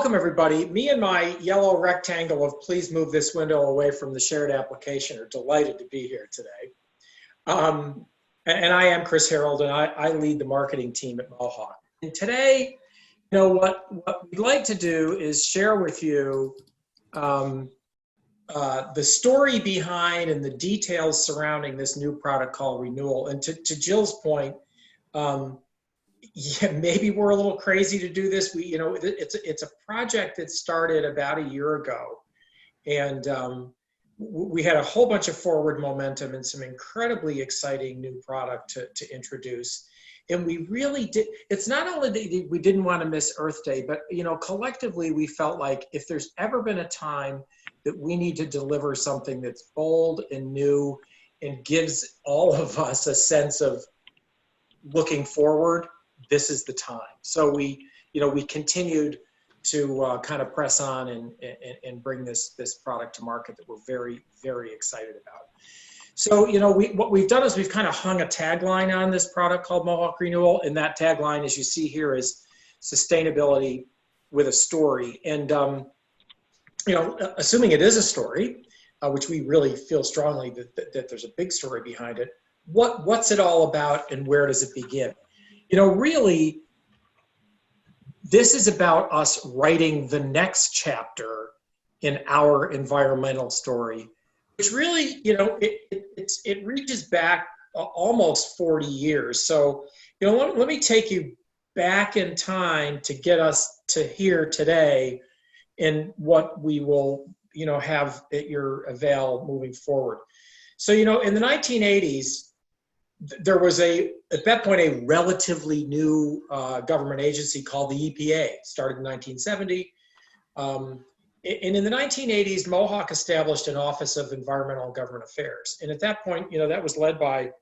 welcome everybody. Me and my yellow rectangle of please move this window away from the shared application are delighted to be here today. And I am Chris Harold, and I lead the marketing team at Mohawk. And today, you know, what we'd like to do is share with you the story behind and the details surrounding this new product called Renewal. And to Jill's point, yeah, maybe we're a little crazy to do this. It's a project that started about a year ago, and we had a whole bunch of forward momentum and some incredibly exciting new product to introduce. And we really did. It's not only that we didn't want to miss Earth Day, but collectively we felt like if there's ever been a time that we need to deliver something that's bold and new and gives all of us a sense of looking forward, this is the time. So we continued to kind of press on and bring this product to market that we're very, very excited about. So, what we've done is we've kind of hung a tagline on this product called Mohawk Renewal, and that tagline, as you see here, is sustainability with a story. And, assuming it is a story, which we really feel strongly that there's a big story behind it, what's it all about and where does it begin? Really, this is about us writing the next chapter in our environmental story, which really, it reaches back almost 40 years. So, let me take you back in time to get us to here today and what we will, have at your avail moving forward. So, in the 1980s, there was at that point, a relatively new government agency called the EPA, started in 1970. And in the 1980s, Mohawk established an Office of Environmental and Government Affairs. And at that point, that was led by,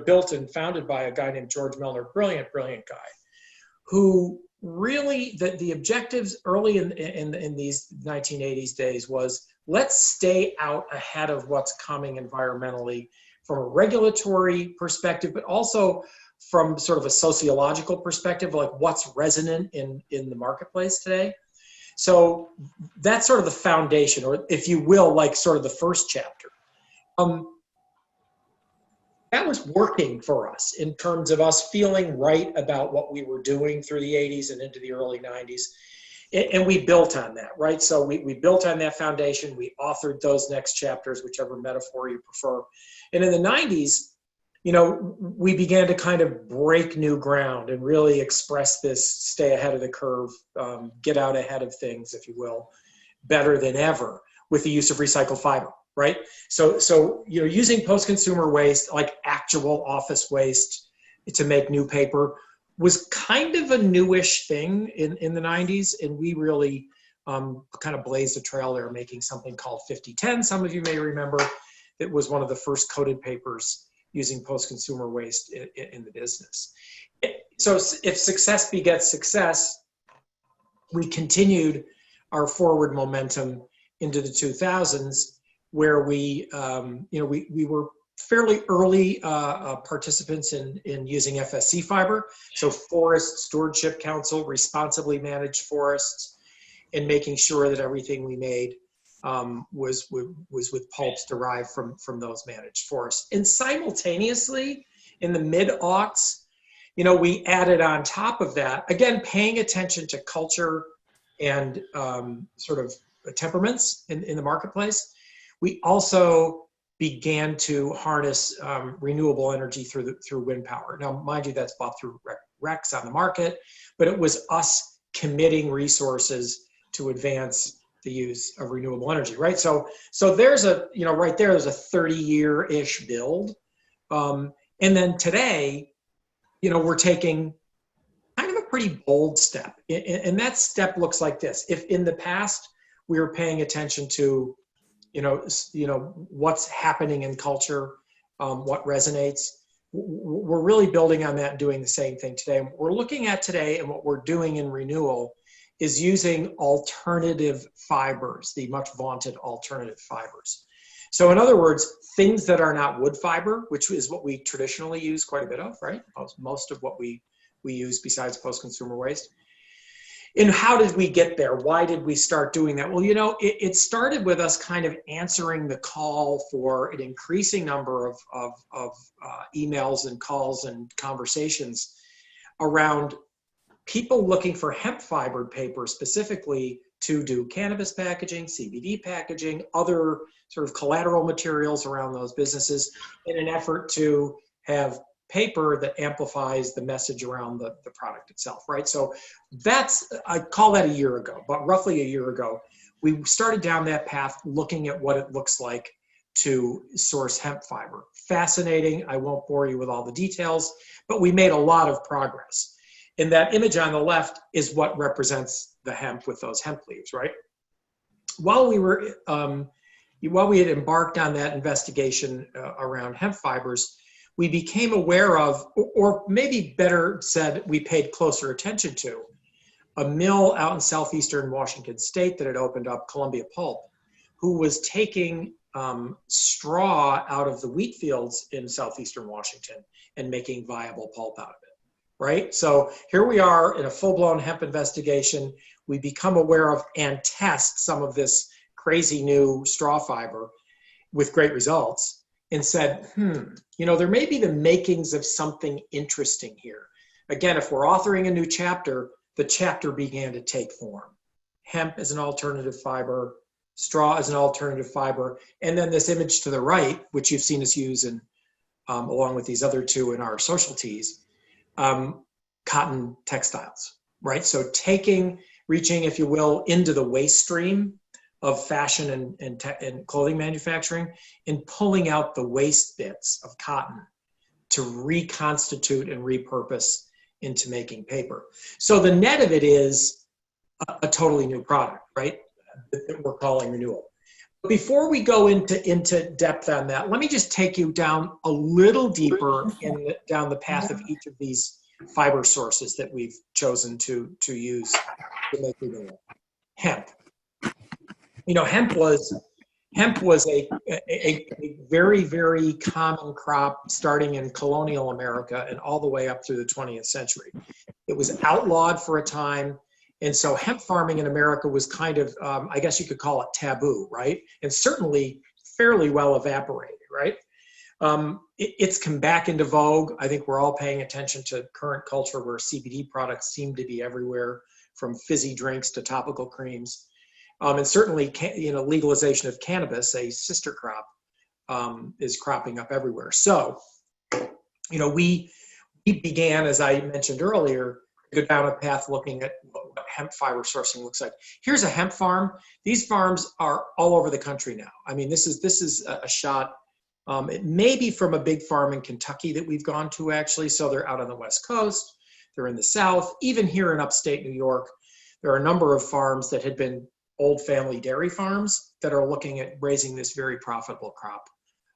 built and founded by a guy named George Milner, brilliant guy, who really, the objectives early in these 1980s days was, let's stay out ahead of what's coming environmentally from a regulatory perspective, but also from sort of a sociological perspective, like what's resonant in the marketplace today. So that's sort of the foundation, or if you will, like sort of the first chapter. That was working for us in terms of us feeling right about what we were doing through the 80s and into the early 90s. And we built on that, right? So we built on that foundation. We authored those next chapters, whichever metaphor you prefer. And in the 90s, we began to kind of break new ground and really express this stay ahead of the curve, get out ahead of things, if you will, better than ever with the use of recycled fiber, right? So using post-consumer waste, like actual office waste, to make new paper was kind of a newish thing in the 90s. And we really kind of blazed a trail there, making something called 5010. Some of you may remember. It was one of the first coated papers using post-consumer waste in the business. So if success begets success, we continued our forward momentum into the 2000s, where we were fairly early participants in using FSC fiber. So Forest Stewardship Council responsibly managed forests, and making sure that everything we made was with pulps derived from those managed forests. And simultaneously, in the mid-aughts, we added on top of that, again, paying attention to culture and sort of temperaments in the marketplace. We also began to harness renewable energy through wind power. Now, mind you, that's bought through RECs on the market, but it was us committing resources to advance the use of renewable energy, right? So there's right there, there's a 30-year-ish build. And then today, we're taking kind of a pretty bold step. And that step looks like this. If in the past we were paying attention to, what's happening in culture, what resonates, we're really building on that and doing the same thing today. And what we're looking at today, and what we're doing in Renewal, is using alternative fibers, the much vaunted alternative fibers. So in other words, things that are not wood fiber, which is what we traditionally use quite a bit of, right? Most of what we use besides post-consumer waste, And how did we get there? Why did we start doing that? Well, you know, it started with us kind of answering the call for an increasing number of emails and calls and conversations around people looking for hemp fibered paper specifically to do cannabis packaging, CBD packaging, other sort of collateral materials around those businesses in an effort to have paper that amplifies the message around the product itself, right? So that's, I call that a year ago, but roughly a year ago, we started down that path looking at what it looks like to source hemp fiber. Fascinating. I won't bore you with all the details, but we made a lot of progress. And that image on the left is what represents the hemp with those hemp leaves, right? While we had embarked on that investigation around hemp fibers, we became aware of, or maybe better said, we paid closer attention to, a mill out in southeastern Washington state that had opened up, Columbia Pulp, who was taking straw out of the wheat fields in southeastern Washington and making viable pulp out of it, right? So here we are in a full-blown hemp investigation. We become aware of and test some of this crazy new straw fiber with great results, and said, you know, there may be the makings of something interesting here. Again, if we're authoring a new chapter, the chapter began to take form. Hemp as an alternative fiber, straw as an alternative fiber, and then this image to the right, which you've seen us use in, along with these other two in our social teas, cotton textiles, right? So reaching, if you will, into the waste stream of fashion and clothing manufacturing, and pulling out the waste bits of cotton to reconstitute and repurpose into making paper. So the net of it is a totally new product, right? That we're calling Renewal. But before we go into depth on that, let me just take you down a little deeper down the path of each of these fiber sources that we've chosen to use to make Renewal. Hemp. You know, hemp was a very, very common crop starting in colonial America and all the way up through the 20th century. It was outlawed for a time. And so hemp farming in America was kind of, I guess you could call it taboo, right? And certainly fairly well evaporated, right? It's come back into vogue. I think we're all paying attention to current culture where CBD products seem to be everywhere, from fizzy drinks to topical creams. And certainly, you know, legalization of cannabis, a sister crop, is cropping up everywhere. So, you know, we began, as I mentioned earlier, to go down a path looking at what hemp fiber sourcing looks like. Here's a hemp farm. These farms are all over the country now. I mean, this is a shot. It may be from a big farm in Kentucky that we've gone to, actually. So they're out on the West Coast. They're in the South. Even here in upstate New York, there are a number of farms that had been old family dairy farms that are looking at raising this very profitable crop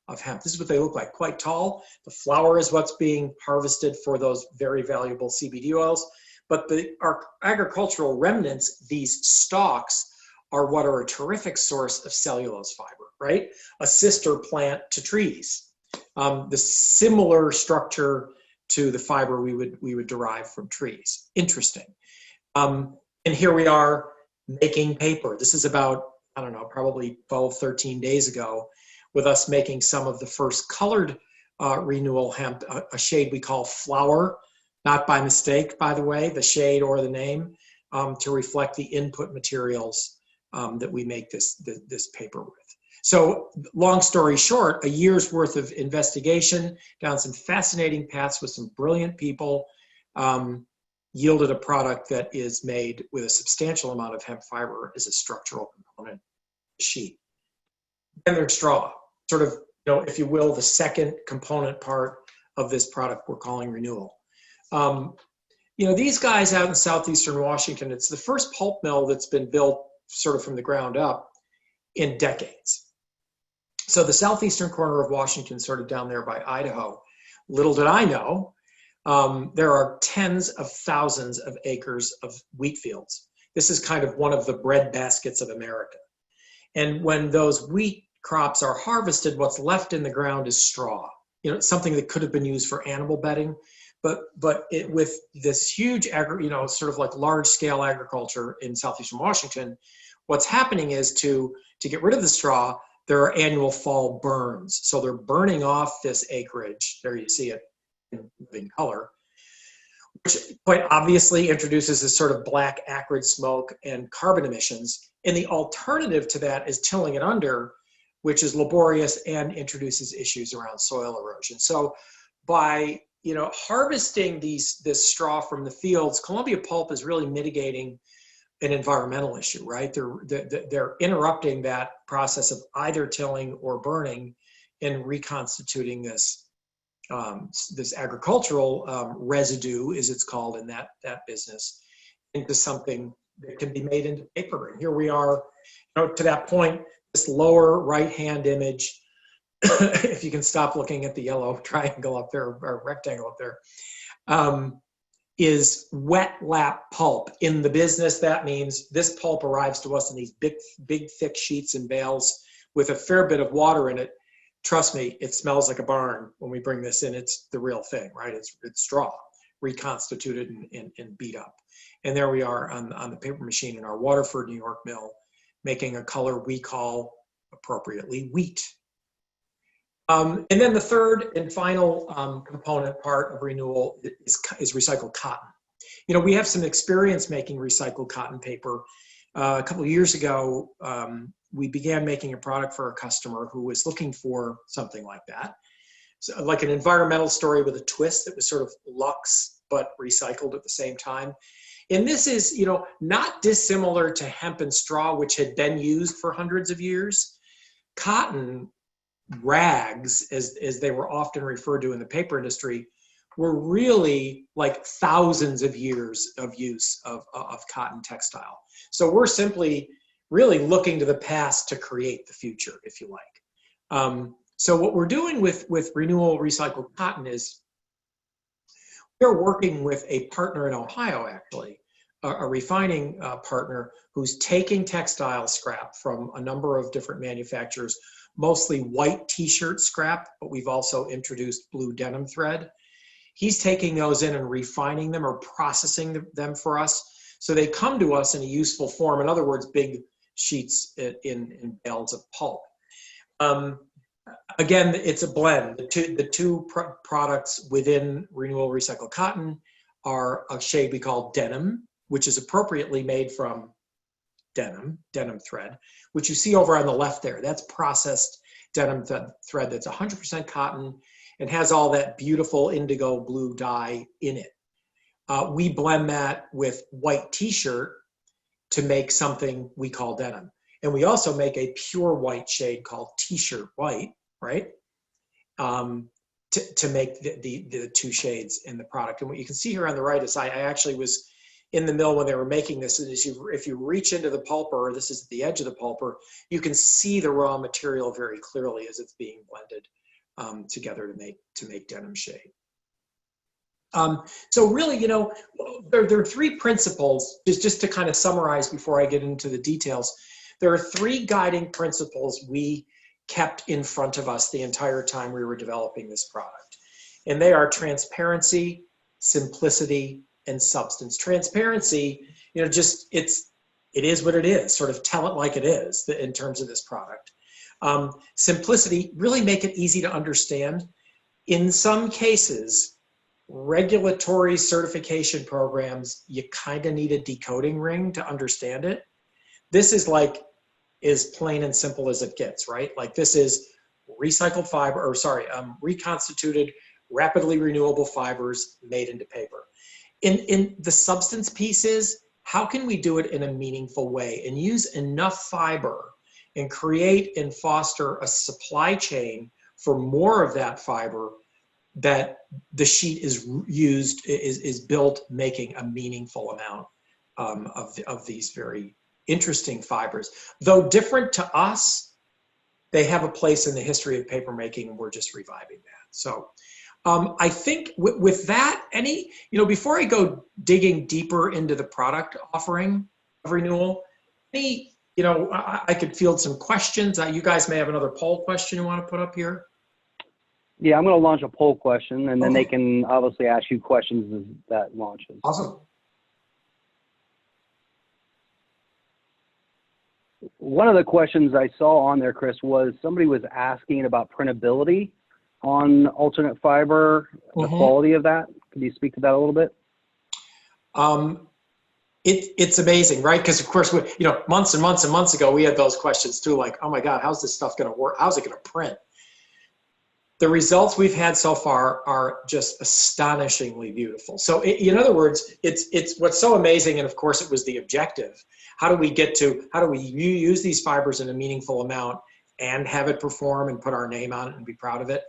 of hemp. This is what they look like, quite tall. The flower is what's being harvested for those very valuable CBD oils. But our agricultural remnants, these stalks, are what are a terrific source of cellulose fiber, right? A sister plant to trees. The similar structure to the fiber we would derive from trees. Interesting. And here we are, making paper. This is about, I don't know, probably 12, 13 days ago, with us making some of the first colored Renewal hemp, a shade we call flower, not by mistake, by the way, the shade or the name, to reflect the input materials that we make this paper with. So long story short, a year's worth of investigation down some fascinating paths with some brilliant people, yielded a product that is made with a substantial amount of hemp fiber as a structural component sheet. And there's straw, sort of, you know, if you will, the second component part of this product we're calling Renewal. You know, these guys out in southeastern Washington, it's the first pulp mill that's been built sort of from the ground up in decades. So the southeastern corner of Washington, sort of down there by Idaho, little did I know, there are tens of thousands of acres of wheat fields. This is kind of one of the bread baskets of America. And when those wheat crops are harvested, what's left in the ground is straw. You know, something that could have been used for animal bedding, but with this huge sort of like large scale agriculture in southeastern Washington, what's happening is to get rid of the straw, there are annual fall burns. So they're burning off this acreage. There you see it in color, which quite obviously introduces this sort of black acrid smoke and carbon emissions. And the alternative to that is tilling it under, which is laborious and introduces issues around soil erosion. So by harvesting this straw from the fields, Columbia Pulp is really mitigating an environmental issue, right? They're interrupting that process of either tilling or burning and reconstituting this agricultural residue, as it's called in that business, into something that can be made into paper. And here we are, to that point, this lower right-hand image, if you can stop looking at the yellow triangle up there, or rectangle up there, is wet lap pulp. In the business, that means this pulp arrives to us in these big, thick sheets and bales with a fair bit of water in it. Trust me, it smells like a barn when we bring this in. It's the real thing, right? It's straw, reconstituted and beat up. And there we are on the paper machine in our Waterford, New York mill, making a color we call appropriately wheat. And then the third and final component part of renewal is recycled cotton. We have some experience making recycled cotton paper. A couple of years ago, we began making a product for a customer who was looking for something like that. So, like an environmental story with a twist that was sort of luxe, but recycled at the same time. And this is, not dissimilar to hemp and straw, which had been used for hundreds of years. Cotton rags, as they were often referred to in the paper industry, were really like thousands of years of use of cotton textile. So we're simply really looking to the past to create the future, if you like. So what we're doing with Renewal Recycled Cotton is we're working with a partner in Ohio, actually, a refining partner who's taking textile scrap from a number of different manufacturers, mostly white t-shirt scrap, but we've also introduced blue denim thread. He's taking those in and refining them or processing them for us. So they come to us in a useful form. In other words, big sheets in bales of pulp. Again, it's a blend. The two products within Renewal Recycled Cotton are a shade we call denim, which is appropriately made from denim thread, which you see over on the left there. That's processed denim thread that's 100% cotton and has all that beautiful indigo blue dye in it. We blend that with white t-shirt to make something we call denim. And we also make a pure white shade called t-shirt white, right? To make the two shades in the product. And what you can see here on the right is I actually was in the mill when they were making this. And if you reach into the pulper, this is the edge of the pulper, you can see the raw material very clearly as it's being blended together to make denim shade. So really, there are three principles, just to kind of summarize before I get into the details. There are three guiding principles we kept in front of us the entire time we were developing this product. And they are transparency, simplicity, and substance. Transparency, it is what it is, sort of tell it like it is in terms of this product. Simplicity, really make it easy to understand. In some cases, regulatory certification programs, you kind of need a decoding ring to understand it. This is like as plain and simple as it gets, right? Like this is recycled fiber, reconstituted, rapidly renewable fibers made into paper. In the substance pieces, how can we do it in a meaningful way and use enough fiber and create and foster a supply chain for more of that fiber that the sheet is built making a meaningful amount of these very interesting fibers. Though different to us, they have a place in the history of paper making, and we're just reviving that. So I think with that, before I go digging deeper into the product offering of Renewal, I could field some questions. You guys may have another poll question you want to put up here. Yeah, I'm going to launch a poll question, and then Okay. they can obviously ask you questions as that launches. Awesome. One of the questions I saw on there, Chris, was somebody was asking about printability on alternate fiber, the quality of that. Can you speak to that a little bit? It's amazing, right? Because of course, months and months and months ago, we had those questions too, like, oh my God, how's this stuff going to work? How's it going to print? The results we've had so far are just astonishingly beautiful. So in other words, it's what's so amazing, and of course it was the objective. How do we use these fibers in a meaningful amount and have it perform and put our name on it and be proud of it?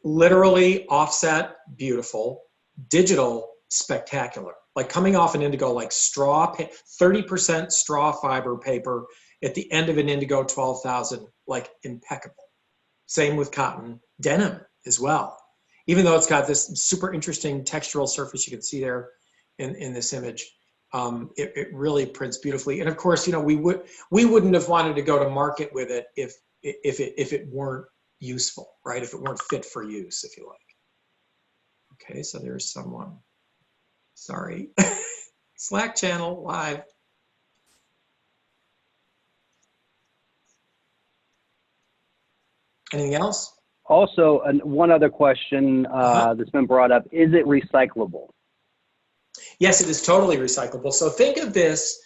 Literally offset, beautiful. Digital, spectacular. Like coming off an indigo, like 30% straw fiber paper at the end of an indigo 12,000, like impeccable. Same with cotton. Denim as well. Even though it's got this super interesting textural surface you can see there in this image, it really prints beautifully. And of course, we wouldn't have wanted to go to market with it if it weren't useful, right? If it weren't fit for use, if you like. Okay, so there's someone. Sorry. Slack channel live. Anything else? Also, one other question that's been brought up, is it recyclable? Yes, it is totally recyclable. So think of this,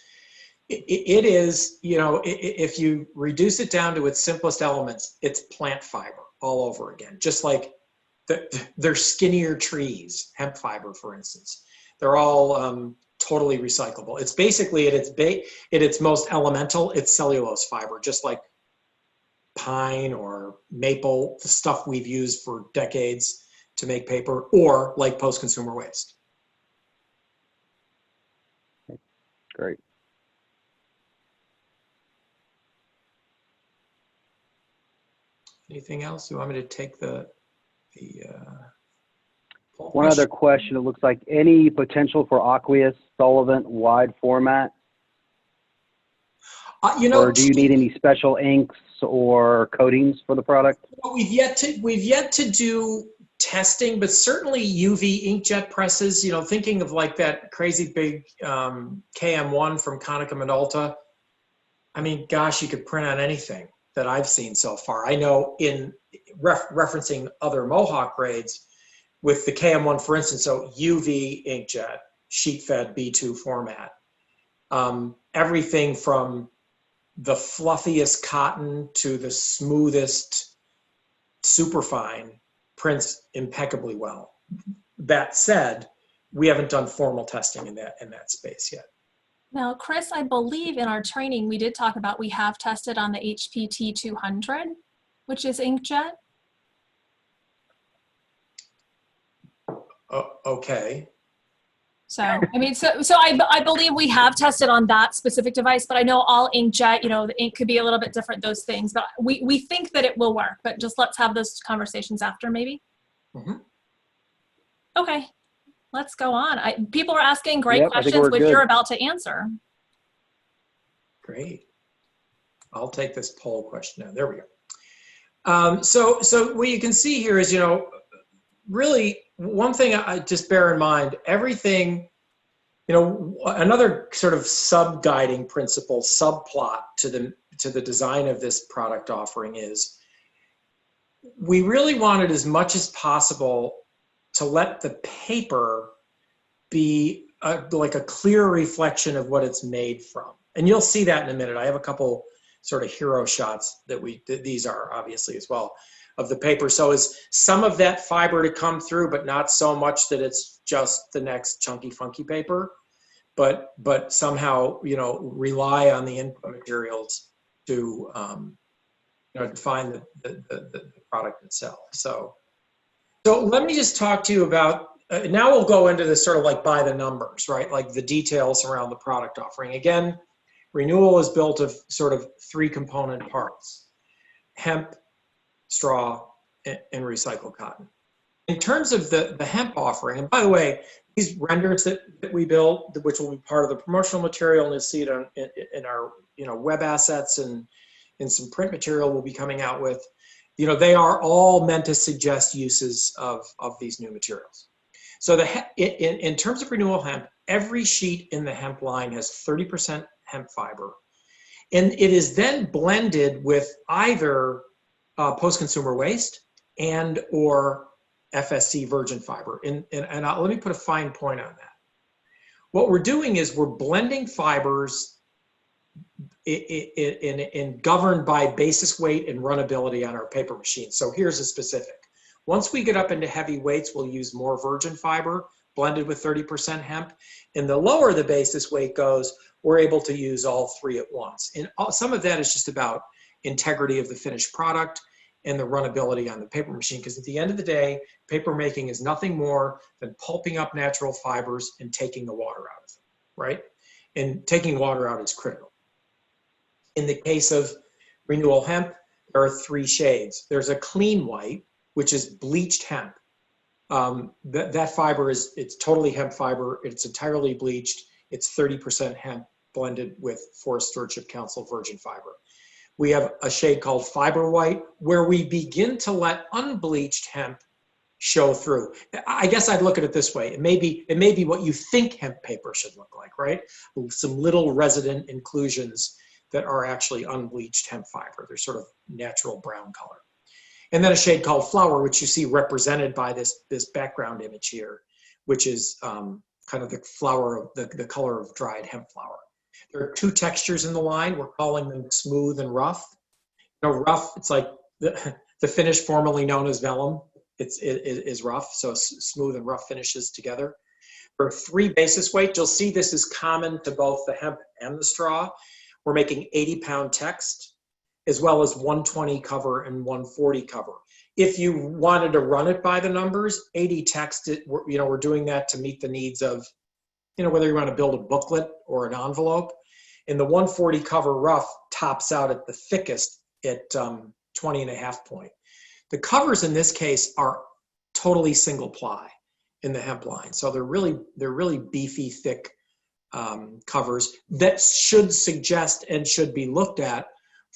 it is, if you reduce it down to its simplest elements, it's plant fiber all over again. Just like they're skinnier trees, hemp fiber, for instance. They're all totally recyclable. It's basically, at its most elemental, it's cellulose fiber, just like pine or maple, the stuff we've used for decades to make paper, or like post-consumer waste. Great. Anything else? You want me to take the one other question. It looks like any potential for aqueous solvent wide format? Or do you need any special inks or coatings for the product? Well, we've yet to do testing, but certainly UV inkjet presses, thinking of like that crazy big KM1 from Konica Minolta. I mean, gosh, you could print on anything that I've seen so far. I know in referencing other Mohawk grades with the KM1, for instance, so UV inkjet, sheet fed B2 format, everything from the fluffiest cotton to the smoothest superfine prints impeccably well. That said, we haven't done formal testing in that space yet. Now, Chris, I believe in our training we did talk about we have tested on the HPT 200, which is inkjet. Okay. So, I mean, so I believe we have tested on that specific device, but I know all inkjet, the ink could be a little bit different, those things, but we think that it will work, but just let's have those conversations after maybe. Mm-hmm. Okay, let's go on. People are asking great questions, which you're about to answer. Great. I'll take this poll question now. There we go. So what you can see here is, really, one thing I just bear in mind, everything, another sort of sub-guiding principle, subplot to the design of this product offering is we really wanted as much as possible to let the paper be like a clear reflection of what it's made from. And you'll see that in a minute. I have a couple sort of hero shots that these are obviously as well, of the paper. So is some of that fiber to come through, but not so much that it's just the next chunky funky paper, but somehow, rely on the input materials to, define the product itself. So let me just talk to you about, now we'll go into this sort of like by the numbers, right? Like the details around the product offering. Again, Renewal is built of sort of 3 component parts: hemp, straw, and recycled cotton. In terms of the hemp offering, and by the way, these renders that we built, which will be part of the promotional material, and you'll see it in our web assets and in some print material we'll be coming out with. You know, they are all meant to suggest uses of these new materials. So in terms of renewal hemp, every sheet in the hemp line has 30% hemp fiber. And it is then blended with either post-consumer waste and or FSC virgin fiber. And let me put a fine point on that. What we're doing is we're blending fibers in governed by basis weight and runnability on our paper machine. So here's a specific. Once we get up into heavy weights, we'll use more virgin fiber blended with 30% hemp. And the lower the basis weight goes, we're able to use all three at once. And some of that is just about integrity of the finished product and the runnability on the paper machine. Because at the end of the day, paper making is nothing more than pulping up natural fibers and taking the water out of them, right? And taking water out is critical. In the case of renewal hemp, there are three shades. There's a clean white, which is bleached hemp. That fiber it's totally hemp fiber. It's entirely bleached. It's 30% hemp blended with Forest Stewardship Council virgin fiber. We have a shade called fiber white, where we begin to let unbleached hemp show through. I guess I'd look at it this way. It may be what you think hemp paper should look like, right? Some little resident inclusions that are actually unbleached hemp fiber. They're sort of natural brown color. And then a shade called flower, which you see represented by this background image here, which is kind of the flower, the color of dried hemp flower. There are two textures in the line. We're calling them smooth and rough. You know, rough, it's like the finish formerly known as vellum. It is rough, so smooth and rough finishes together. There are three basis weights. You'll see this is common to both the hemp and the straw. We're making 80-pound text, as well as 120 cover and 140 cover. If you wanted to run it by the numbers, 80 text, we're doing that to meet the needs of, whether you want to build a booklet or an envelope. And the 140 cover rough tops out at the thickest at 20.5 point. The covers in this case are totally single ply in the hemp line. So they're really beefy, thick covers that should suggest and should be looked at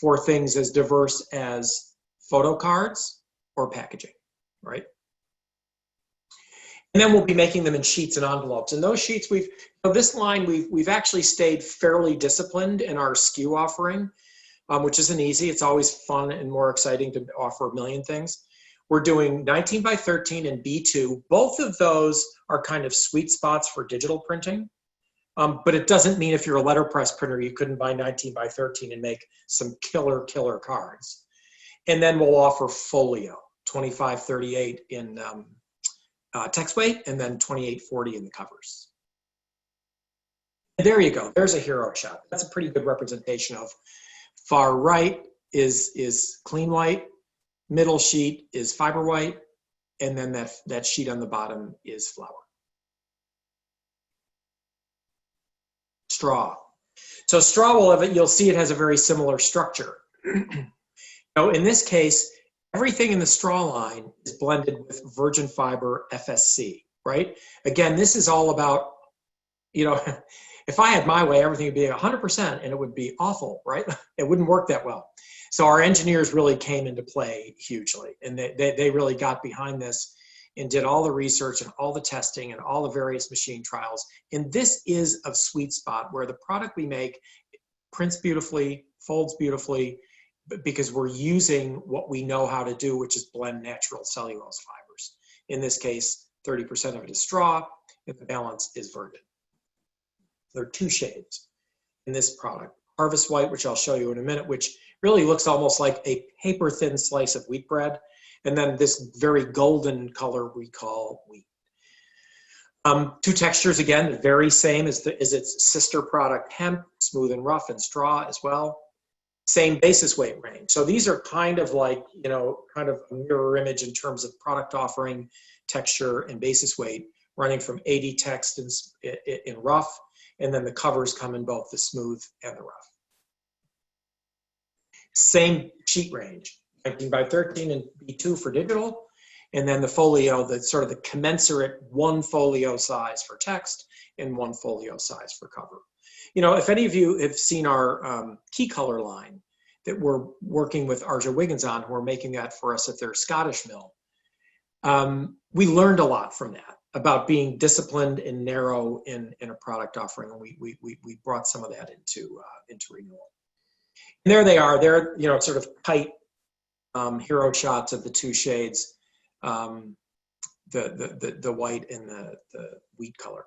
for things as diverse as photo cards or packaging, right? And then we'll be making them in sheets and envelopes. And those sheets, this line, we've actually stayed fairly disciplined in our SKU offering, which isn't easy. It's always fun and more exciting to offer a million things. We're doing 19 by 13 and B2. Both of those are kind of sweet spots for digital printing. But it doesn't mean if you're a letterpress printer, you couldn't buy 19 by 13 and make some killer cards. And then we'll offer folio, 2538 in text weight, and then 2840 in the covers. And there you go. There's a hero shot. That's a pretty good representation of far right is clean white, middle sheet is fiber white, and then that sheet on the bottom is flour. Straw. So straw you'll see it has a very similar structure. In this case, everything in the straw line is blended with virgin fiber FSC, right? Again, this is all about, if I had my way, everything would be 100% and it would be awful, right? It wouldn't work that well. So our engineers really came into play hugely, and they really got behind this and did all the research and all the testing and all the various machine trials. And this is a sweet spot where the product we make prints beautifully, folds beautifully, because we're using what we know how to do, which is blend natural cellulose fibers. In this case, 30% of it is straw, and the balance is virgin. There are two shades in this product. Harvest white, which I'll show you in a minute, which really looks almost like a paper-thin slice of wheat bread. And then this very golden color we call wheat. Two textures, again, very same as its sister product, hemp, smooth and rough, and straw as well. Same basis weight range. So these are kind of like, kind of a mirror image in terms of product offering, texture, and basis weight, running from 80 text in rough, and then the covers come in both the smooth and the rough. Same sheet range. 19 by 13 and B2 for digital, and then the folio, that's sort of the commensurate one folio size for text and one folio size for cover. If any of you have seen our key color line, that we're working with Arja Wiggins on, who are making that for us at their Scottish mill. We learned a lot from that about being disciplined and narrow in a product offering, and we brought some of that into Renewal. And there they are. They're, you know, sort of tight hero shots of the two shades, the white and the wheat color.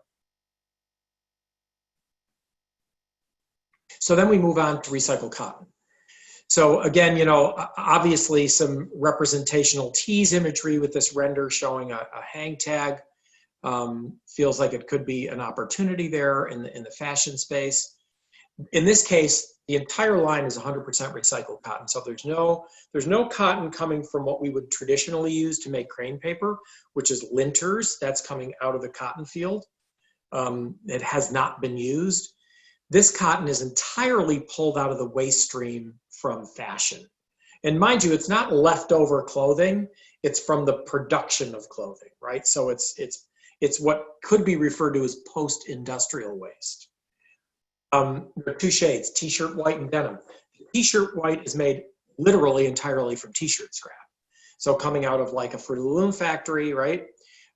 So then we move on to recycled cotton. So again, you know, obviously some representational tease imagery with this render showing a hang tag. Feels like it could be an opportunity there in the fashion space. In this case, the entire line is 100% recycled cotton. So there's no cotton coming from what we would traditionally use to make crane paper, which is linters. That's coming out of the cotton field. It has not been used. This cotton is entirely pulled out of the waste stream from fashion. And mind you, it's not leftover clothing, it's from the production of clothing, right? So it's what could be referred to as post-industrial waste. There are two shades, t-shirt white and denim. T-shirt white is made literally entirely from t-shirt scrap. So coming out of like a Fruit of the Loom factory, right?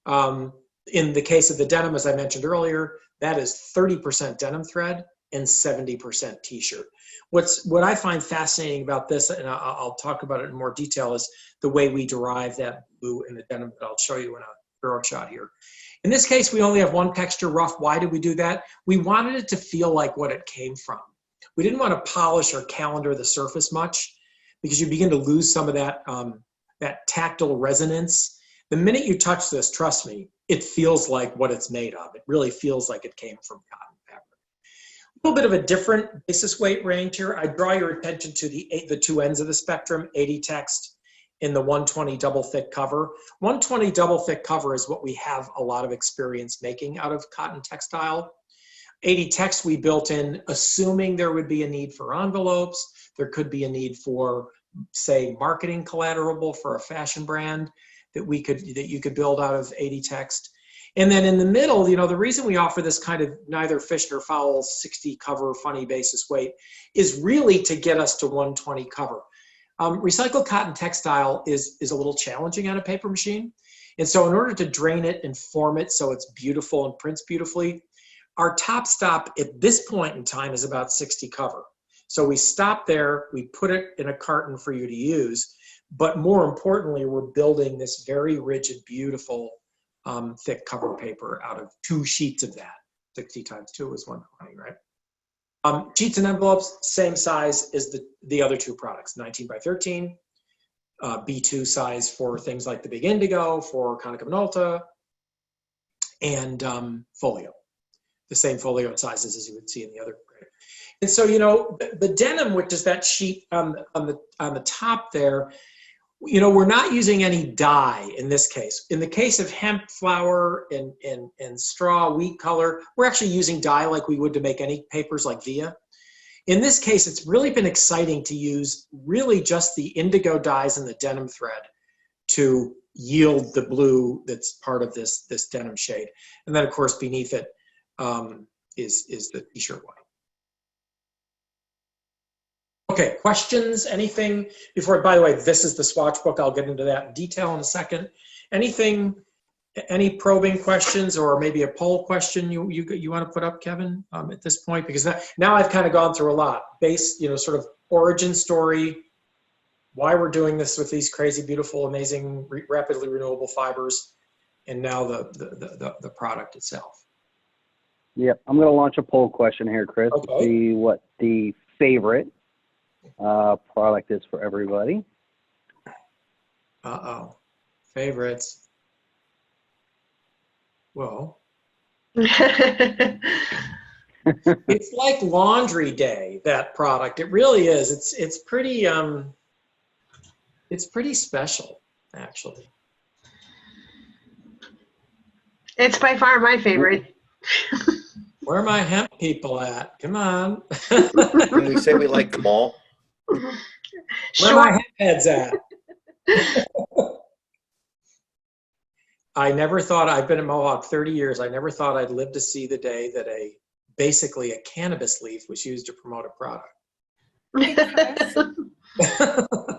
In the case of the denim, as I mentioned earlier, that is 30% denim thread and 70% t-shirt. What I find fascinating about this, and I'll talk about it in more detail, is the way we derive that blue in the denim that I'll show you in a hero shot here. In this case, we only have one texture rough. Why did we do that? We wanted it to feel like what it came from. We didn't want to polish or calendar the surface much because you begin to lose some of that, that tactile resonance. The minute you touch this, trust me, it feels like what it's made of. It really feels like it came from cotton fabric. A little bit of a different basis weight range here. I draw your attention to the two ends of the spectrum, 80 text in the 120 double thick cover. 120 double thick cover is what we have a lot of experience making out of cotton textile. 80 text we built in, assuming there would be a need for envelopes. There could be a need for, say, marketing collateral for a fashion brand that you could build out of 80 text. And then in the middle, you know, the reason we offer this kind of neither fish nor fowl 60 cover funny basis weight is really to get us to 120 cover. Recycled cotton textile is a little challenging on a paper machine. And so in order to drain it and form it so it's beautiful and prints beautifully, our top stop at this point in time is about 60 cover. So we stop there, we put it in a carton for you to use, but more importantly, we're building this very rigid, beautiful, thick cover paper out of 2 sheets of that. 60 times 2 is 120, right? Sheets and envelopes, same size as the other 2 products, 19 by 13, B2 size for things like the Big Indigo, for Konica Minolta, and folio. The same folio sizes as you would see in the other. And so, you know, the denim, which is that sheet on the top there, you know, we're not using any dye in this case. In the case of hemp flower and straw wheat color, we're actually using dye like we would to make any papers like Via. In this case, it's really been exciting to use really just the indigo dyes and the denim thread to yield the blue that's part of this denim shade. And then, of course, beneath it is the t-shirt white. Okay, questions, anything before, by the way, this is the swatch book. I'll get into that in detail in a second. Anything, any probing questions or maybe a poll question you want to put up, Kevin, at this point? Because now I've kind of gone through a lot. Base, you know, sort of origin story, why we're doing this with these crazy, beautiful, amazing, rapidly renewable fibers, and now the product itself. Yep, I'm going to launch a poll question here, Chris, okay, to see what the favorite product is for everybody. Uh-oh. Favorites. Well. It's like laundry day, that product. It really is. It's pretty special, actually. It's by far my favorite. Where are my hemp people at? Come on. Can we say we like them all? Where are my hemp heads at? I never thought, I've been at Mohawk 30 years, I never thought I'd live to see the day that basically a cannabis leaf was used to promote a product.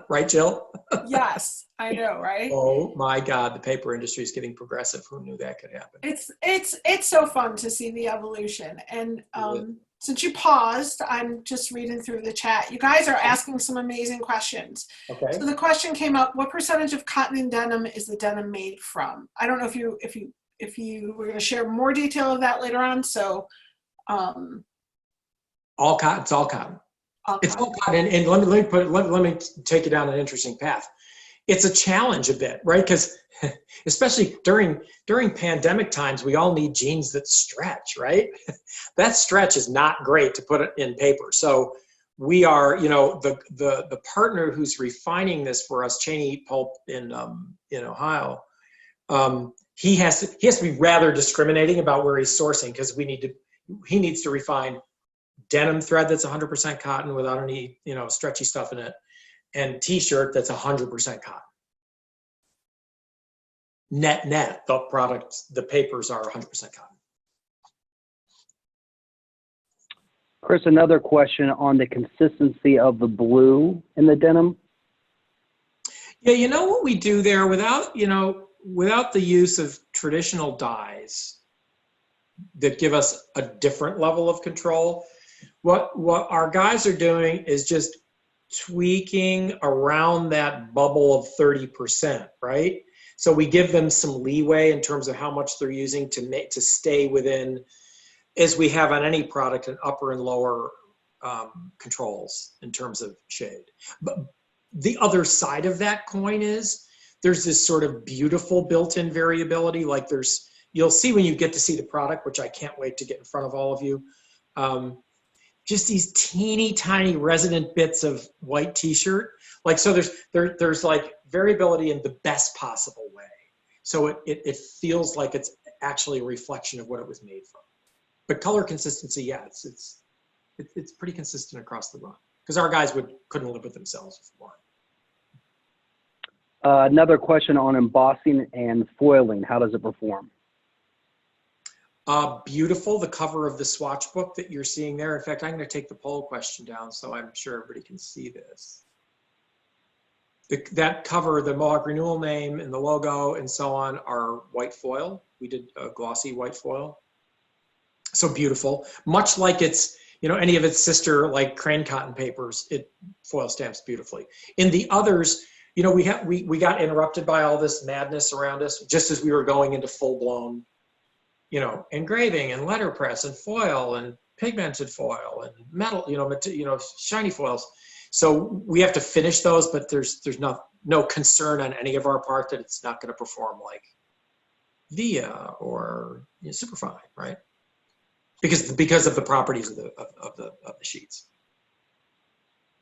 right, Jill? Yes, I know, right? Oh my God, the paper industry is getting progressive. Who knew that could happen? It's so fun to see the evolution. And since you paused, I'm just reading through the chat. You guys are asking some amazing questions. Okay. So the question came up: what percentage of cotton and denim is the denim made from? I don't know if you were going to share more detail of that later on. So, all cotton. It's all cotton. It's all cotton. And let me take you down an interesting path. It's a challenge a bit, right? Because especially during pandemic times, we all need jeans that stretch, right? That stretch is not great to put it in paper. So we are, the partner who's refining this for us, Cheney Pulp in Ohio, he has to be rather discriminating about where he's sourcing, because he needs to refine denim thread that's 100% cotton without any stretchy stuff in it, and t-shirt that's 100% cotton. Net, the papers are 100% cotton. Chris, another question on the consistency of the blue in the denim. Yeah, what we do there without the use of traditional dyes that give us a different level of control, what our guys are doing is just tweaking around that bubble of 30%, right? So we give them some leeway in terms of how much they're using to stay within, as we have on any product, an upper and lower controls in terms of shade. But the other side of that coin is there's this sort of beautiful built-in variability. Like you'll see when you get to see the product, which I can't wait to get in front of all of you, just these teeny tiny resonant bits of white t-shirt. Like, so there's like variability in the best possible way. So it feels like it's actually a reflection of what it was made from. But color consistency, yeah, it's pretty consistent across the run, because our guys couldn't live with themselves if we weren't. Another question on embossing and foiling. How does it perform? Beautiful. The cover of the swatch book that you're seeing there. In fact, I'm going to take the poll question down so I'm sure everybody can see this. That cover, the Mohawk Renewal name and the logo and so on, are white foil. We did a glossy white foil. So beautiful. Much like it's, any of its sister, like Crane Cotton papers, it foil stamps beautifully. In the others, we got interrupted by all this madness around us just as we were going into full-blown engraving and letterpress and foil and pigmented foil and metal, shiny foils. So we have to finish those, but there's no concern on any of our part that it's not going to perform like Via or Superfine, right? Because of the properties of the sheets.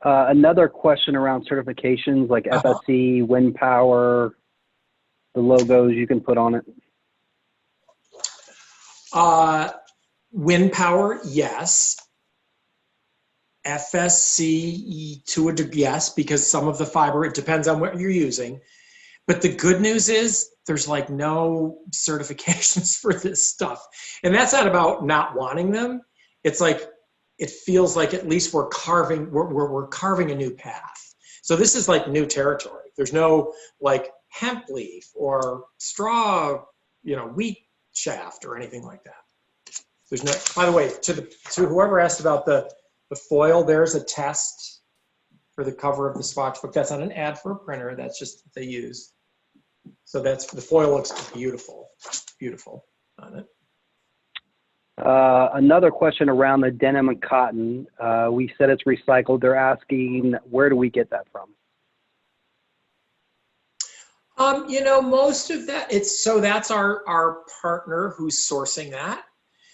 Another question around certifications like FSC, Wind Power, the logos you can put on it. Wind Power, yes. FSC to a degree, yes, because some of the fiber, it depends on what you're using. But the good news is there's like no certifications for this stuff. And that's not about not wanting them. It's like, it feels like at least we're carving a new path. So this is like new territory. There's no like hemp leaf or straw, wheat shaft or anything like that. There's no, by the way, to whoever asked about the foil, there's a test for the cover of the swatch book. That's not an ad for a printer. That's just what they use. So the foil looks beautiful on it. Another question around the denim and cotton. We said it's recycled. They're asking, where do we get that from? Most of that, that's our partner who's sourcing that.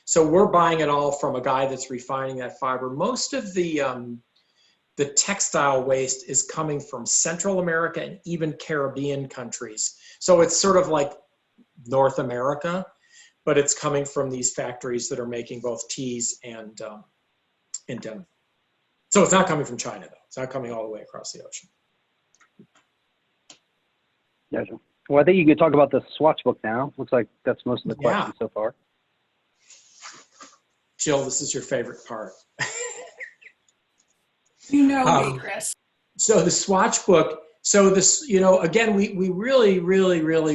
So we're buying it all from a guy that's refining that fiber. Most of the textile waste is coming from Central America and even Caribbean countries. So it's sort of like North America, but it's coming from these factories that are making both tees and denim. So it's not coming from China, though. It's not coming all the way across the ocean. Gotcha. Well, I think you could talk about the swatch book now. Looks like that's most of the questions so far. Jill, this is your favorite part. Me, Chris. So the swatch book, so this, you know, again, we really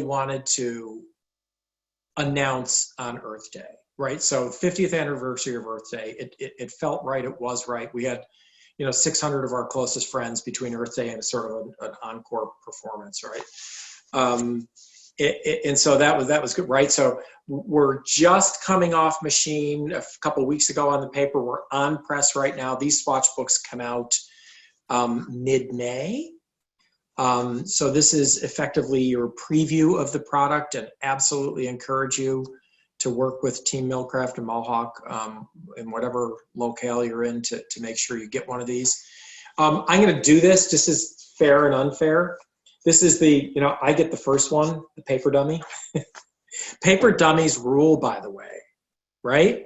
wanted to announce on Earth Day, right? So 50th anniversary of Earth Day, it felt right, it was right. We had, you know, 600 of our closest friends between Earth Day and sort of an encore performance, right? And so that was good, right? So we're just coming off machine a couple of weeks ago on the paper. We're on press right now. These swatch books come out mid-May. So this is effectively your preview of the product, and absolutely encourage you to work with Team Millcraft and Mohawk in whatever locale you're in to make sure you get one of these. I'm going to do this just as fair and unfair. This is the, you know, I get the first one, the paper dummy. Paper dummies rule, by the way, right?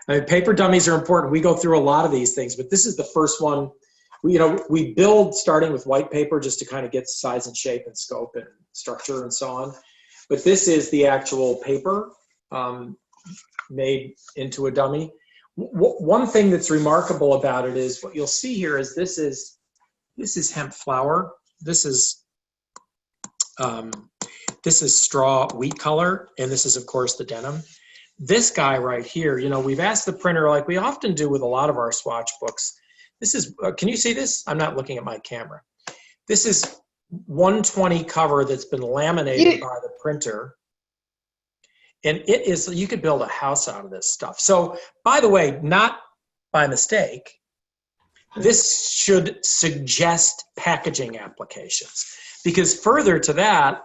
I mean, paper dummies are important. We go through a lot of these things, but this is the first one. You know, we build starting with white paper just to kind of get size and shape and scope and structure and so on. But this is the actual paper made into a dummy. One thing that's remarkable about it is what you'll see here is this is hemp flour. This is straw wheat color, and this is of course the denim. This guy right here, you know, we've asked the printer, like we often do with a lot of our swatch books. This is, can you see this? I'm not looking at my camera. This is 120 cover that's been laminated by the printer. And it is, you could build a house out of this stuff. So, by the way, not by mistake, this should suggest packaging applications. Because further to that,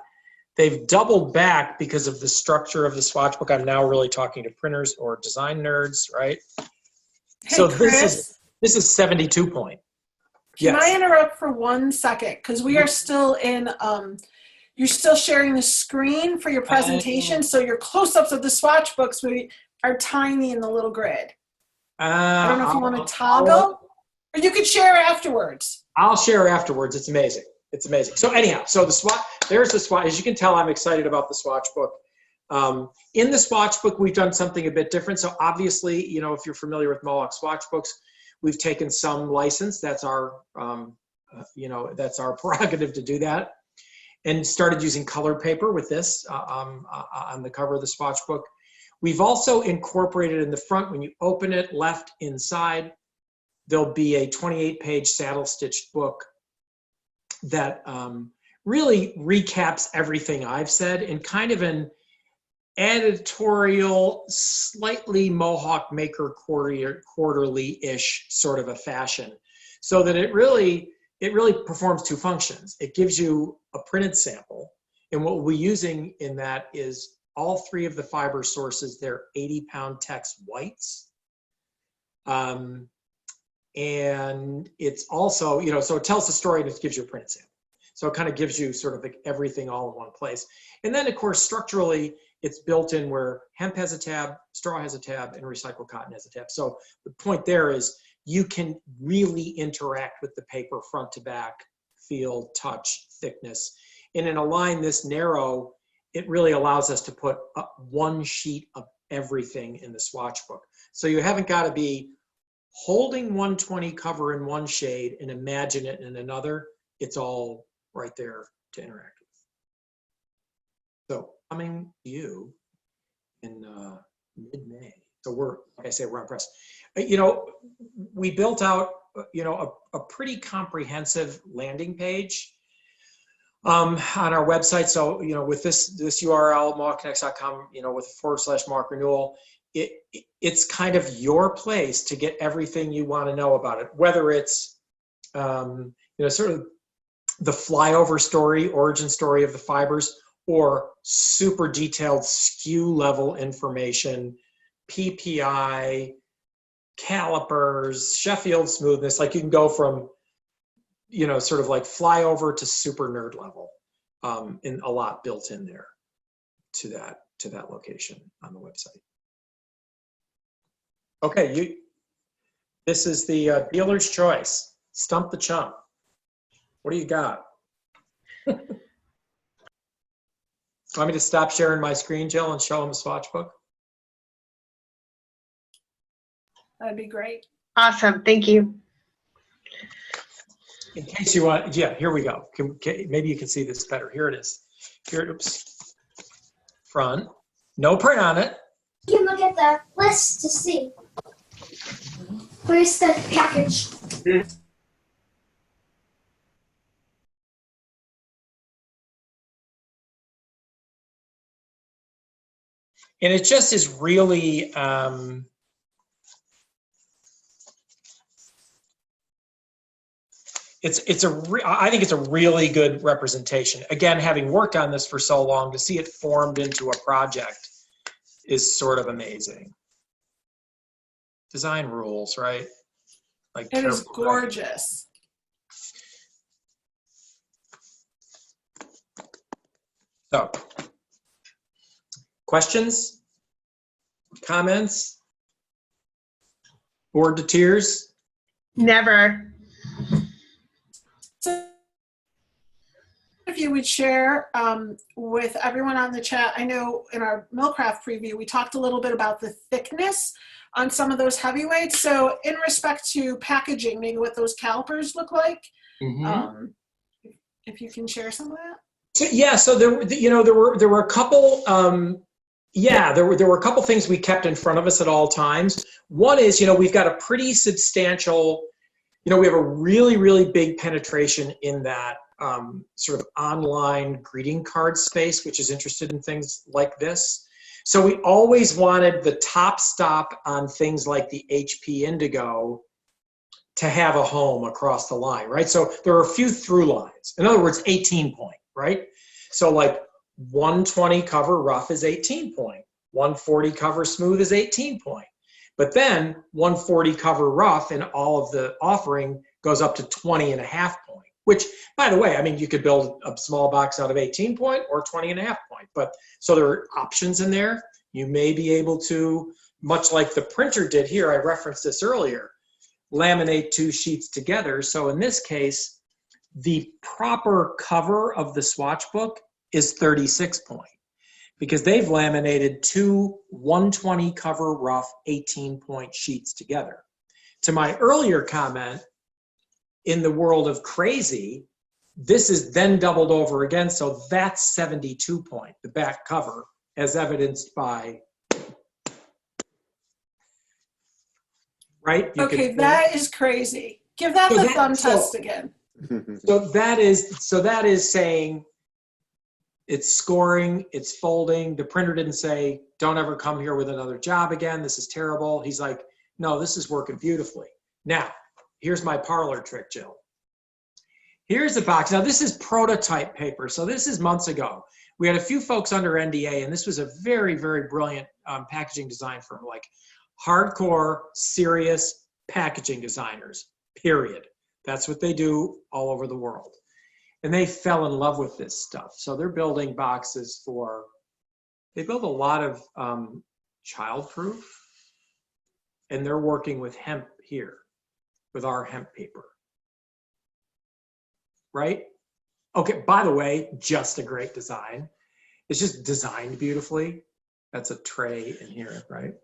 they've doubled back because of the structure of the swatch book. I'm now really talking to printers or design nerds, right? Hey, So Chris, this is 72 point. can Yes. I interrupt for 1 second? Because we are still in, you're still sharing the screen for your presentation. So your close-ups of the swatch books are tiny in the little grid. I don't know if you want to toggle, or you could share afterwards. I'll share afterwards. It's amazing. It's amazing. So anyhow, so there's the swatch. As you can tell, I'm excited about the swatch book. In the swatch book, we've done something a bit different. So obviously, you know, if you're familiar with Mohawk swatch books, we've taken some license. That's our, you know, that's our prerogative to do that. And started using colored paper with this on the cover of the swatch book. We've also incorporated in the front, when you open it left inside, there'll be a 28-page saddle stitched book that really recaps everything I've said in kind of an editorial, slightly Mohawk Maker quarterly-ish sort of a fashion, so that it really performs two functions. It gives you a printed sample, and what we're using in that is all three of the fiber sources. They're 80-pound text whites. And it's also, you know, so it tells the story and it gives you a print sample. So it kind of gives you sort of like everything all in one place. And then of course, structurally, it's built in where hemp has a tab, straw has a tab, and recycled cotton has a tab. So the point there is you can really interact with the paper front to back, feel, touch, thickness. And in a line this narrow, it really allows us to put up one sheet of everything in the swatch book. So you haven't got to be holding 120 cover in one shade and imagine it in another. It's all right there to interact with. So coming to you in mid-May. So we're, like I say, we're on press. You know, we built out, you know, a pretty comprehensive landing page on our website. So, you know, with this URL, mohawkconnects.com, you know, with /Mohawk Renewal, it's kind of your place to get everything you want to know about it, whether it's, you know, sort of the flyover story, origin story of the fibers, or super detailed SKU level information, PPI, calipers, Sheffield smoothness. Like you can go from, you know, sort of like flyover to super nerd level, and a lot built in there to that location on the website. Okay, this is the dealer's choice. Stump the chump. What do you got? Want me to stop sharing my screen, Jill, and show them the swatch book? That'd be great. Awesome. Thank you. in case you want, yeah, here we go. Maybe you can see this better. Here it is. Here, oops. Front. No print on it. You can look at the list to see. Where's the package? And it just is really, I think it's a really good representation. Again, having worked on this for so long, to see it formed into a project is sort of amazing. Design rules, right? Like It is careful gorgeous. So, questions, comments, bored to tears? Never. So if you would share with everyone on the chat, I know in our Millcraft preview, we talked a little bit about the thickness on some of those heavyweights. So in respect to packaging, maybe what those calipers look like, if you can share some of that. So, yeah, so there were a couple. There were a couple things we kept in front of us at all times. One is, we've got a pretty substantial, we have a really, really big penetration in that sort of online greeting card space, which is interested in things like this. So we always wanted the top stop on things like the HP Indigo to have a home across the line, right? So there are a few through lines. In other words, 18 point, right? So like 120 cover rough is 18 point. 140 cover smooth is 18 point. But then 140 cover rough and all of the offering goes up to 20 and a half point, which, by the way, I mean, you could build a small box out of 18 point or 20 and a half point. But so there are options in there. You may be able to, much like the printer did here, I referenced this earlier, laminate two sheets together. So in this case, the proper cover of the swatch book is 36 point because they've laminated two 120 cover rough 18 point sheets together. To my earlier comment, in the world of crazy, this is then doubled over again. So that's 72 point, the back cover, as evidenced by, right? Okay, that is crazy. Give that the thumb test again. So that is saying it's scoring, it's folding. The printer didn't say, don't ever come here with another job again. This is terrible. He's like, no, this is working beautifully. Now, here's my parlor trick, Jill. Here's the box. Now, this is prototype paper. So this is months ago. We had a few folks under NDA, and this was a very, very brilliant packaging design firm, like hardcore, serious packaging designers, period. That's what they do all over the world. And they fell in love with this stuff. So they're building boxes they build a lot of childproof, and they're working with hemp here, with our hemp paper. Right? Okay, by the way, just a great design. It's just designed beautifully. That's a tray in here, right?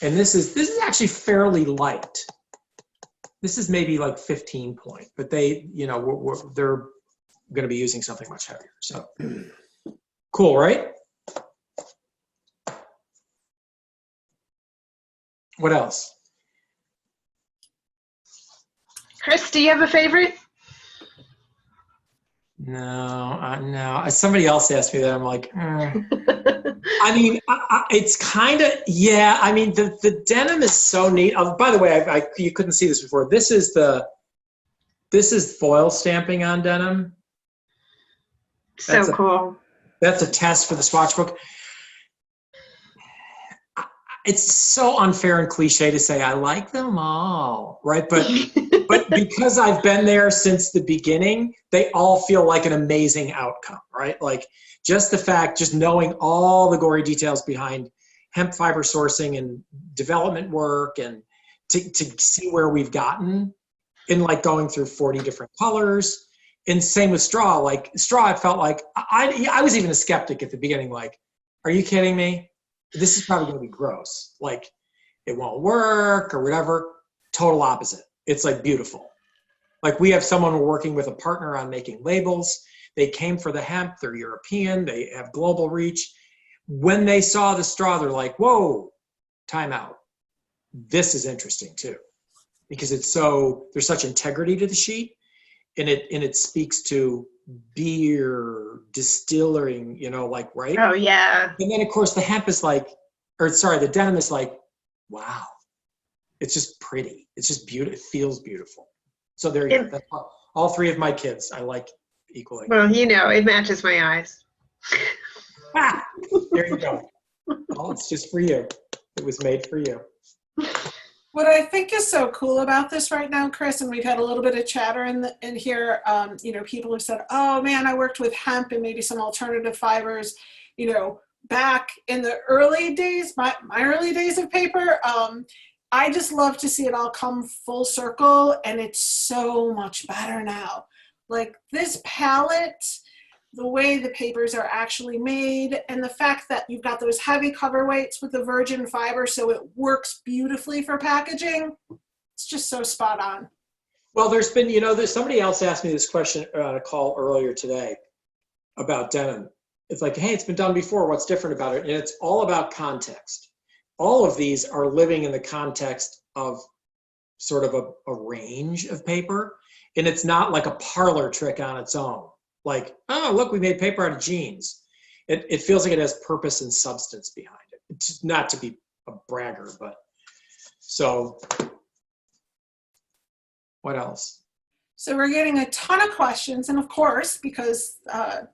And this is actually fairly light. This is maybe like 15 point, but they, they're going to be using something much heavier. So cool, right? What else? Chris, do you have a favorite? No. Somebody else asked me that. I'm like, I mean, it's kind of, yeah. I mean, the denim is so neat. By the way, you couldn't see this before. This is foil stamping on denim. So cool. That's a test for the swatch book. It's so unfair and cliche to say I like them all, right? But because I've been there since the beginning, they all feel like an amazing outcome, right? Like just the fact, just knowing all the gory details behind hemp fiber sourcing and development work, and to see where we've gotten in like going through 40 different colors. And same with straw. Like straw, it felt like I was even a skeptic at the beginning. Like, are you kidding me? This is probably going to be gross. Like it won't work or whatever. Total opposite. It's like beautiful. Like we have someone we're working with, a partner on making labels. They came for the hemp. They're European. They have global reach. When they saw the straw, they're like, whoa, time out. This is interesting too, because there's such integrity to the sheet, and it speaks to beer, distilling, like, right? Oh, yeah. And then of course the hemp is like, the denim is like, wow, it's just pretty. It's just beautiful. It feels beautiful. So there you go. That's all three of my kids I like equally. Well, it matches my eyes. There you go. Oh, it's just for you. It was made for you. What I think is so cool about this right now, Chris, and we've had a little bit of chatter in here, people have said, oh man, I worked with hemp and maybe some alternative fibers, back in the early days, my early days of paper. I just love to see it all come full circle, and it's so much better now. Like this palette, the way the papers are actually made, and the fact that you've got those heavy cover weights with the virgin fiber, so it works beautifully for packaging. It's just so spot on. Well, there's been, somebody else asked me this question on a call earlier today about denim. It's like, hey, it's been done before. What's different about it? And it's all about context. All of these are living in the context of sort of a range of paper. And it's not like a parlor trick on its own. Like, oh, look, we made paper out of jeans. It feels like it has purpose and substance behind it. It's not to be a bragger, but so what else? So we're getting a ton of questions. And of course, because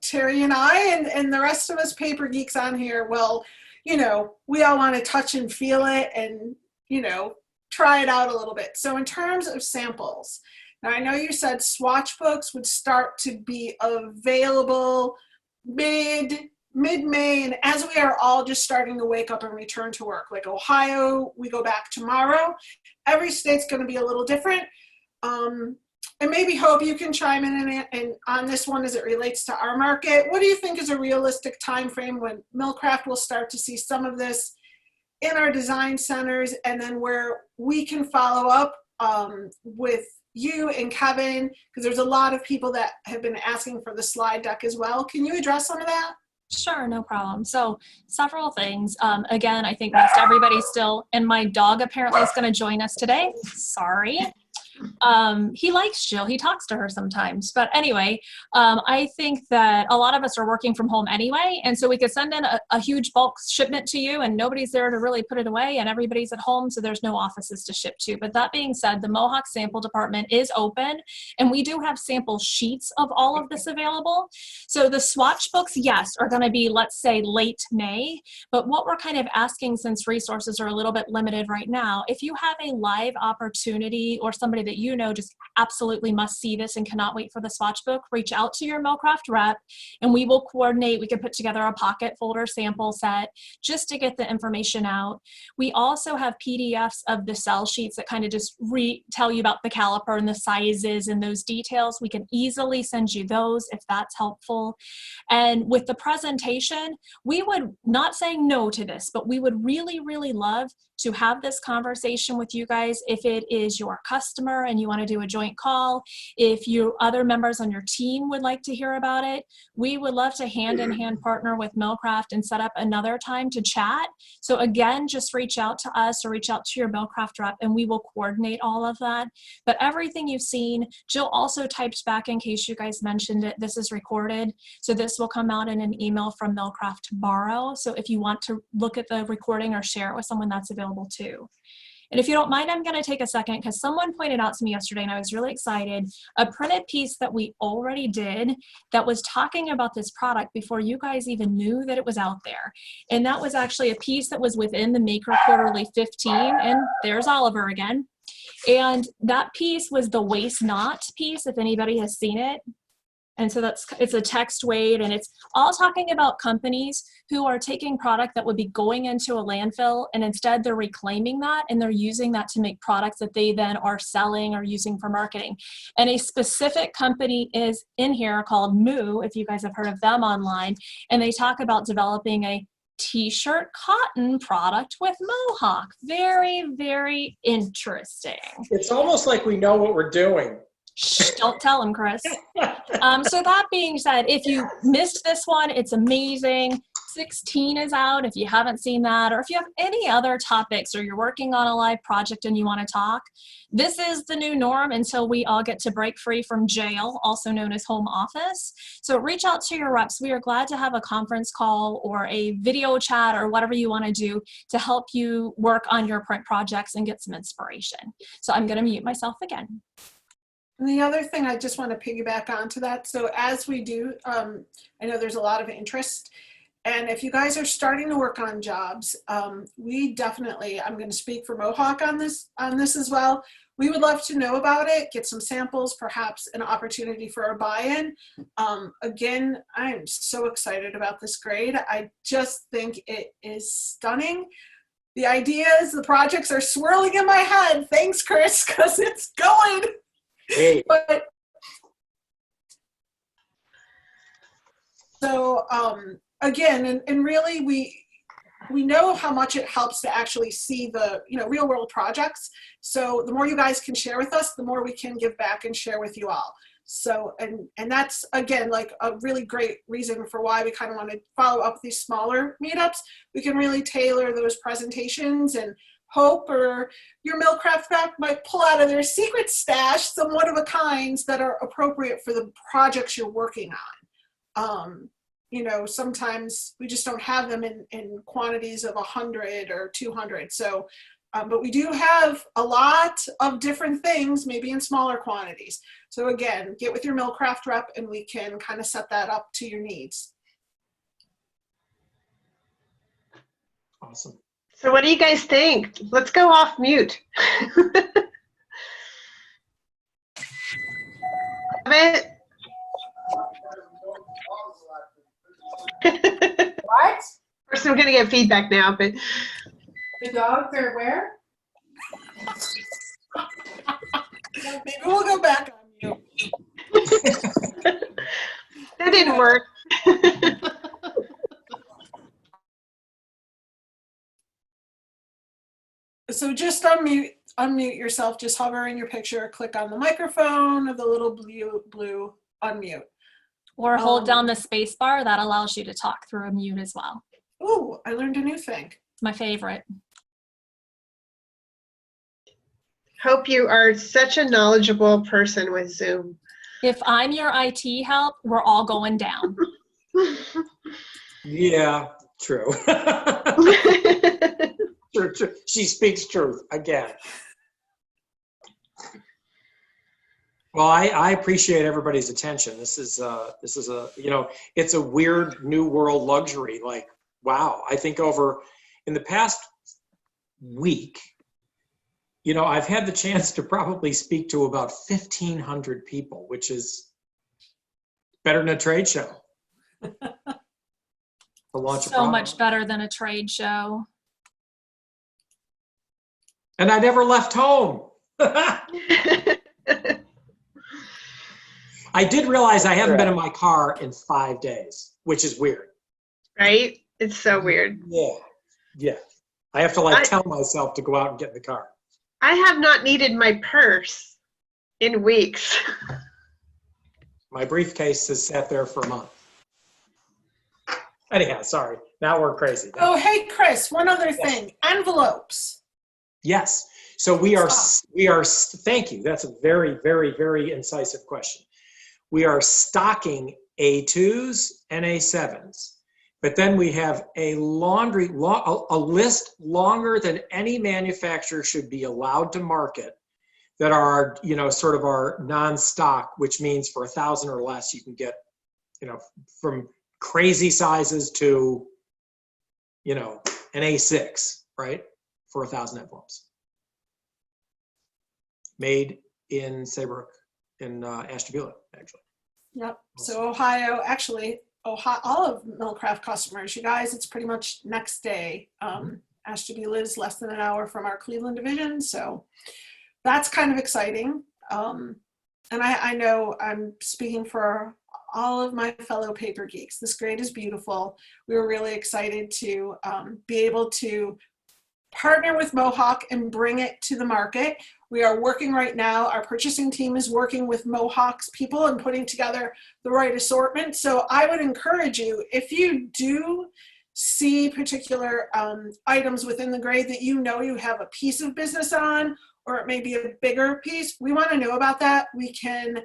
Terry and I and the rest of us paper geeks on here, well, we all want to touch and feel it and, try it out a little bit. So in terms of samples, now, I know you said swatch books would start to be available mid-May, and as we are all just starting to wake up and return to work, like Ohio, we go back tomorrow. Every state's going to be a little different. And maybe Hope, you can chime in and on this one as it relates to our market. What do you think is a realistic time frame when Millcraft will start to see some of this in our design centers, and then where we can follow up with you and Kevin, because there's a lot of people that have been asking for the slide deck as well. Can you address some of that? Sure, no problem. So several things. Again, I think most everybody's still, and my dog apparently is going to join us today. Sorry. He likes Jill. He talks to her sometimes. But anyway, I think that a lot of us are working from home anyway. And so we could send in a huge bulk shipment to you and nobody's there to really put it away and everybody's at home. So there's no offices to ship to. But that being said, the Mohawk sample department is open and we do have sample sheets of all of this available. So the swatch books, yes, are going to be, let's say, late May. But what we're kind of asking, since resources are a little bit limited right now, if you have a live opportunity or somebody that just absolutely must see this and cannot wait for the swatch book, reach out to your Millcraft rep and we will coordinate. We can put together a pocket folder sample set just to get the information out. We also have PDFs of the cell sheets that kind of just tell you about the caliper and the sizes and those details. We can easily send you those if that's helpful. And with the presentation, we would, not saying no to this, but we would really, really love to have this conversation with you guys if it is your customer and you want to do a joint call. If you other members on your team would like to hear about it, we would love to hand in hand partner with Millcraft and set up another time to chat. So again, just reach out to us or reach out to your Millcraft rep and we will coordinate all of that. But everything you've seen, Jill also typed back in case you guys mentioned it, this is recorded. So this will come out in an email from Millcraft tomorrow. So if you want to look at the recording or share it with someone, that's available too. And if you don't mind, I'm going to take a second because someone pointed out to me yesterday and I was really excited, a printed piece that we already did that was talking about this product before you guys even knew that it was out there. And that was actually a piece that was within the Maker Quarterly 15, and there's Oliver again. And that piece was the waste not piece, if anybody has seen it. And so it's a text weight, and it's all talking about companies who are taking product that would be going into a landfill, and instead they're reclaiming that and they're using that to make products that they then are selling or using for marketing. And a specific company is in here called Moo, if you guys have heard of them online, and they talk about developing a t-shirt cotton product with Mohawk. Very, very interesting. It's almost like we know what we're doing. Shh, don't tell him, Chris. So that being said, if you missed this one, it's amazing. 16 is out if you haven't seen that, or if you have any other topics or you're working on a live project and you want to talk. This is the new norm until we all get to break free from jail, also known as home office. So reach out to your reps. We are glad to have a conference call or a video chat or whatever you want to do to help you work on your print projects and get some inspiration. So I'm going to mute myself again. And the other thing I just want to piggyback onto that. So as we do, I know there's a lot of interest. And if you guys are starting to work on jobs, we definitely, I'm going to speak for Mohawk on this as well. We would love to know about it, get some samples, perhaps an opportunity for a buy-in. Again, I'm so excited about this grade. I just think it is stunning. The ideas, the projects are swirling in my head. Thanks, Chris, because it's going. Hey. But so again, and really we know how much it helps to actually see the real world projects. So the more you guys can share with us, the more we can give back and share with you all. So and that's again like a really great reason for why we kind of want to follow up these smaller meetups. We can really tailor those presentations, and Hope or your Millcraft rep might pull out of their secret stash some one-of-a-kinds that are appropriate for the projects you're working on. Sometimes we just don't have them in quantities of 100 or 200. So, but we do have a lot of different things, maybe in smaller quantities. So again, get with your Millcraft rep and we can kind of set that up to your needs. Awesome. So what do you guys think? Let's go off mute. What? First, I'm going to get feedback now, but The dogs are where? Maybe we'll go back on you. that didn't work. So just unmute yourself. Just hover in your picture, click on the microphone of the little blue unmute. Or hold down the space bar. That allows you to talk through a mute as well. Ooh, I learned a new thing. It's my favorite. Hope you are such a knowledgeable person with Zoom. If I'm your IT help, we're all going down. Yeah, true. True. She speaks truth again. Well, I appreciate everybody's attention. This is a it's a weird new world luxury. Like, wow, I think in the past week, I've had the chance to probably speak to about 1,500 people, which is better than a trade show. To launch a So product. much better than a trade show. And I never left home. I did realize I haven't been in my car in 5 days, which is weird. Right? It's so weird. Yeah. I have to tell myself to go out and get in the car. I have not needed my purse in weeks. My briefcase has sat there for a month. Anyhow, sorry. Now we're crazy. Oh, hey, Chris, one other thing. Envelopes. Yes. So we are, thank you. That's a very, very, very incisive question. We are stocking A2s and A7s, but then we have a list longer than any manufacturer should be allowed to market that are, sort of our non-stock, which means for 1,000 or less, you can get, from crazy sizes to, an A6, right? For 1,000 envelopes. Made in Saybrook, in Ashtabula, actually. Yep. So Ohio, all of Millcraft customers, you guys, it's pretty much next day. Ashtabula is less than an hour from our Cleveland division, so that's kind of exciting. And I know I'm speaking for all of my fellow paper geeks. This grade is beautiful. We were really excited to be able to partner with Mohawk and bring it to the market. We are working right now. Our purchasing team is working with Mohawk's people and putting together the right assortment. So I would encourage you, if you do see particular items within the grade that you know you have a piece of business on, or it may be a bigger piece, we want to know about that. We can,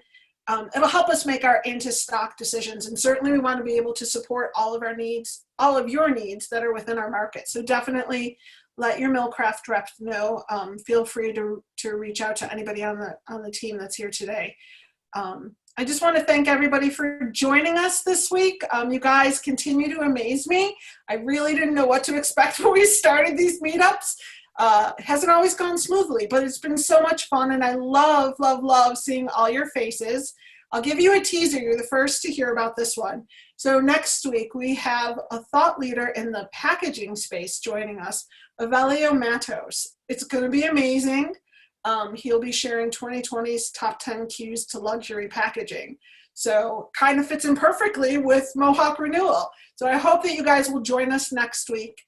it'll help us make our into stock decisions. And certainly we want to be able to support all of our needs, all of your needs that are within our market. So definitely let your Millcraft rep know. Feel free to reach out to anybody on the team that's here today. I just want to thank everybody for joining us this week. You guys continue to amaze me. I really didn't know what to expect when we started these meetups. It hasn't always gone smoothly, but it's been so much fun, and I love, love, love seeing all your faces. I'll give you a teaser. You're the first to hear about this one. So next week, we have a thought leader in the packaging space joining us, Avelio Matos. It's going to be amazing. He'll be sharing 2020's top 10 cues to luxury packaging. So kind of fits in perfectly with Mohawk Renewal. So I hope that you guys will join us next week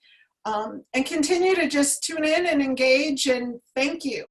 and continue to just tune in and engage, and thank you.